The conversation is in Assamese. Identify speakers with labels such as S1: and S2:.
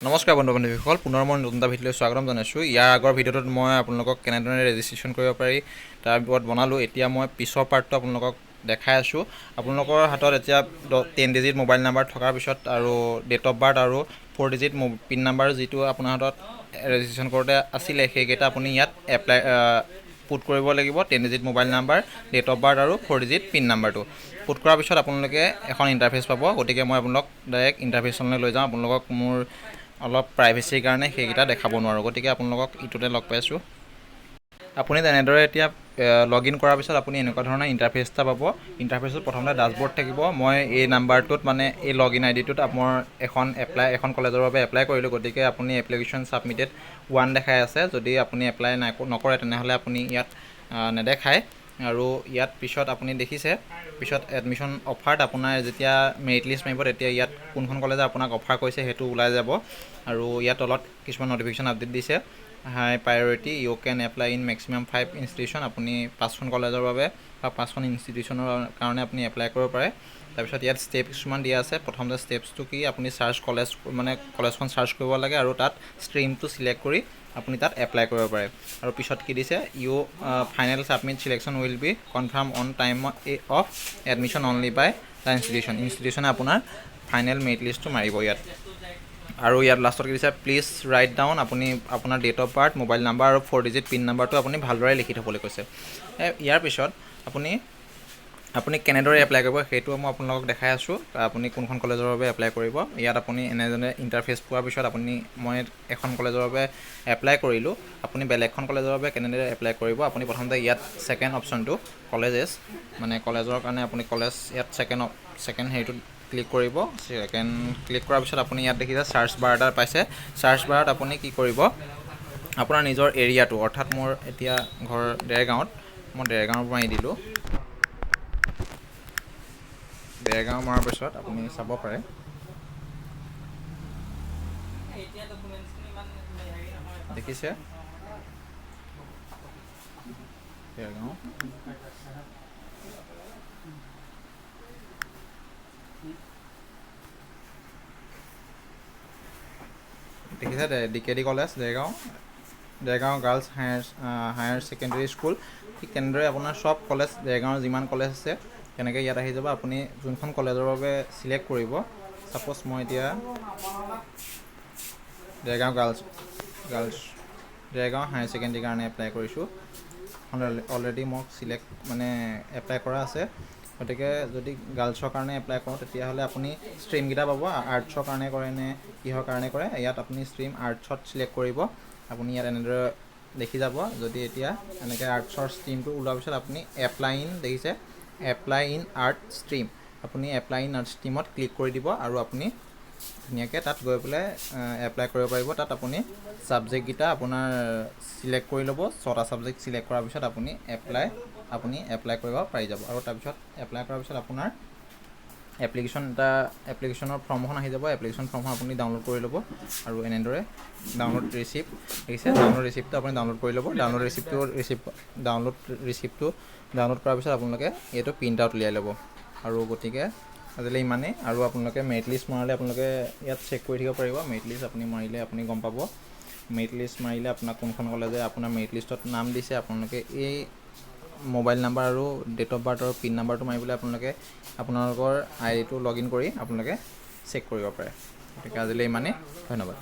S1: নমস্কাৰ বন্ধু বান্ধৱীসকল, পুনৰ মই নতুন এটা ভিডিঅ'লৈ স্বাগতম জনাইছোঁ। ইয়াৰ আগৰ ভিডিঅ'টোত মই আপোনালোকক কেনেদৰে ৰেজিষ্ট্ৰেশ্যন কৰিব পাৰি তাৰ ওপৰত বনালোঁ। এতিয়া মই পিছৰ পাৰ্টটো আপোনালোকক দেখাই আছোঁ। আপোনালোকৰ হাতত এতিয়া 10 ডিজিট মোবাইল নাম্বাৰ থকাৰ পিছত আৰু ডেট অফ বাৰ্থ আৰু 4 ডিজিট পিন নাম্বাৰ যিটো আপোনাৰ হাতত ৰেজিষ্ট্ৰেশ্যন কৰোঁতে আছিলে, সেইকেইটা আপুনি ইয়াত পুট কৰিব লাগিব। 10 digit mobile number, date of birth আৰু 4 ডিজিট পিন নাম্বাৰটো পুট কৰাৰ পিছত আপোনালোকে এখন ইণ্টাৰফেচ পাব। গতিকে মই আপোনালোক ডাইৰেক্ট ইণ্টাৰফেচলৈ লৈ যাওঁ। আপোনালোকক মোৰ অলপ প্ৰাইভেচিৰ কাৰণে সেইকেইটা দেখাব নোৱাৰোঁ, গতিকে আপোনালোকক ইটোতে লগ পাইছোঁ। আপুনি তেনেদৰে এতিয়া লগ ইন কৰাৰ পিছত আপুনি এনেকুৱা ধৰণৰ ইণ্টাৰফেচ এটা পাব। ইণ্টাৰফেচত প্ৰথমতে ডাছবৰ্ড থাকিব। মই এই নাম্বাৰটোত মানে এই লগ ইন আইডিটোত মই এখন কলেজৰ বাবে এপ্লাই কৰিলোঁ, গতিকে আপুনি এপ্লিকেশ্যন ছাবমিটেড 1 দেখাই আছে। যদি আপুনি এপ্লাই নকৰে তেনেহ'লে আপুনি ইয়াত নেদেখায়। আৰু ইয়াত পিছত আপুনি দেখিছে, পিছত এডমিশ্যন অফাৰত আপোনাৰ যেতিয়া মেৰিট লিষ্ট মাৰিব তেতিয়া ইয়াত কোনখন কলেজে আপোনাক অফাৰ কৰিছে সেইটো ওলাই যাব। আৰু ইয়াত তলত কিছুমান নটিফিকেশ্যন আপডেট দিছে। High priority, you can apply in maximum 5 institution. আপুনি 5খন কলেজৰ বাবে বা 5খন ইনষ্টিটিউশ্যনৰ কাৰণে আপুনি এপ্লাই কৰিব পাৰে। তাৰপিছত ইয়াত ষ্টেপ কিছুমান দিয়া আছে। প্ৰথমতে ষ্টেপছটো কি, আপুনি কলেজখন চাৰ্চ কৰিব লাগে আৰু তাত ষ্ট্ৰীমটো ছিলেক্ট কৰি আপুনি তাত এপ্লাই কৰিব পাৰে। আৰু পিছত কি দিছে, you final submit selection will be confirm on time of admission only by the ইনষ্টিটিউশ্যনে আপোনাৰ ফাইনেল মেৰিট লিষ্টটো মাৰিব ইয়াত। আৰু ইয়াত লাষ্টত কি দিছে, প্লিজ ৰাইট ডাউন, আপুনি আপোনাৰ date of birth, mobile number আৰু 4 ডিজিট পিন নাম্বাৰটো আপুনি ভালদৰে লিখি থ'বলৈ কৈছে। ইয়াৰ পিছত আপুনি কেনেদৰে এপ্লাই কৰিব সেইটো মই আপোনালোকক দেখাই আছোঁ। আপুনি কোনখন কলেজৰ বাবে এপ্লাই কৰিব। ইয়াত আপুনি এনেদৰে ইণ্টাৰফেচ পোৱাৰ পিছত মই এখন কলেজৰ বাবে এপ্লাই কৰিলোঁ। আপুনি বেলেগখন কলেজৰ বাবে কেনেদৰে এপ্লাই কৰিব, আপুনি প্ৰথমতে ইয়াত ছেকেণ্ড অপশ্যনটো কলেজেছ, মানে কলেজৰ কাৰণে আপুনি কলেজ ইয়াত ছেকেণ্ড হেৰিটোত ক্লিক কৰিব। ক্লিক কৰাৰ পিছত আপুনি ইয়াত দেখিছে চাৰ্চ বাৰ এটা পাইছে। চাৰ্চ বাৰত আপুনি কি কৰিব, আপোনাৰ নিজৰ এৰিয়াটো, অৰ্থাৎ মোৰ এতিয়া ঘৰ দেৰগাঁৱত, মই দেৰগাঁৱৰ মাৰি দিলোঁ। দেৰগাঁও মৰাৰ পিছত আপুনি চাব পাৰে দেখিছে দেৰগাঁও। দেখিছে DKD college Dergaon girls higher secondary school. ঠিক তেনেদৰে আপোনাৰ চব কলেজ, দেৰগাঁৱৰ যিমান কলেজ আছে তেনেকৈ ইয়াত আহি যাব। আপুনি যোনখন কলেজৰ বাবে ছিলেক্ট কৰিব, ছাপ'জ মই এতিয়া দেৰগাঁও দেৰগাঁও হায়াৰ ছেকেণ্ডেৰীৰ কাৰণে এপ্লাই কৰিছোঁ। অলৰেডি মোক এপ্লাই কৰা আছে। গতিকে যদি গাৰ্লছৰ কাৰণে এপ্লাই কৰোঁ তেতিয়াহ'লে আপুনি ষ্ট্ৰীমকেইটা পাব, আৰ্টছৰ কাৰণে কৰে নে কিহৰ কাৰণে কৰে। ইয়াত আপুনি ষ্ট্ৰীম আৰ্টছত ছিলেক্ট কৰিব। আপুনি ইয়াত এনেদৰে দেখি যাব। যদি এতিয়া এনেকৈ আৰ্টছৰ ষ্ট্ৰীমটো ওলোৱাৰ পিছত আপুনি এপ্লাই ইন আৰ্ট ষ্ট্ৰীম, আপুনি এপ্লাই ইন আৰ্ট ষ্ট্ৰীমত ক্লিক কৰি দিব আৰু আপুনি ধুনীয়াকৈ তাত গৈ পেলাই এপ্লাই কৰিব পাৰিব। তাত আপুনি ছাবজেক্টকেইটা আপোনাৰ ছিলেক্ট কৰি ল'ব। 6টা ছাবজেক্ট ছিলেক্ট কৰাৰ পিছত আপুনি এপ্লাই কৰিব পাৰি যাব। আৰু তাৰপিছত এপ্লাই কৰাৰ পিছত আপোনাৰ এপ্লিকেশ্যনৰ ফৰ্মখন আহি যাব। এপ্লিকেশ্যন ফৰ্মখন আপুনি ডাউনলোড কৰি ল'ব আৰু এনেদৰে ডাউনলোড ৰিচিপ্টটো আপুনি ডাউনলোড কৰি ল'ব। ডাউনলোড ৰিচিপ্টটো ডাউনলোড কৰাৰ পিছত আপোনালোকে এইটো প্ৰিণ্ট আউট উলিয়াই ল'ব। আৰু গতিকে আজিলৈ ইমানেই। আৰু আপোনালোকে মেৰিট লিষ্ট মৰালে আপোনালোকে ইয়াত চেক কৰি থাকিব পাৰিব। মেৰিট লিষ্ট আপুনি মাৰিলে আপুনি গম পাব। মেৰিট লিষ্ট মাৰিলে আপোনাক কোনখন কলেজে আপোনাৰ মেৰিট লিষ্টত নাম দিছে, আপোনালোকে এই মোবাইল নাম্বাৰ আৰু ডেট অফ বাৰ্থ আৰু পিন নাম্বাৰটো মাৰি পেলাই আপোনালোকৰ আইডিটো লগ ইন কৰি আপোনালোকে চেক কৰিব পাৰে। গতিকে আজিলৈ ইমানেই, ধন্যবাদ।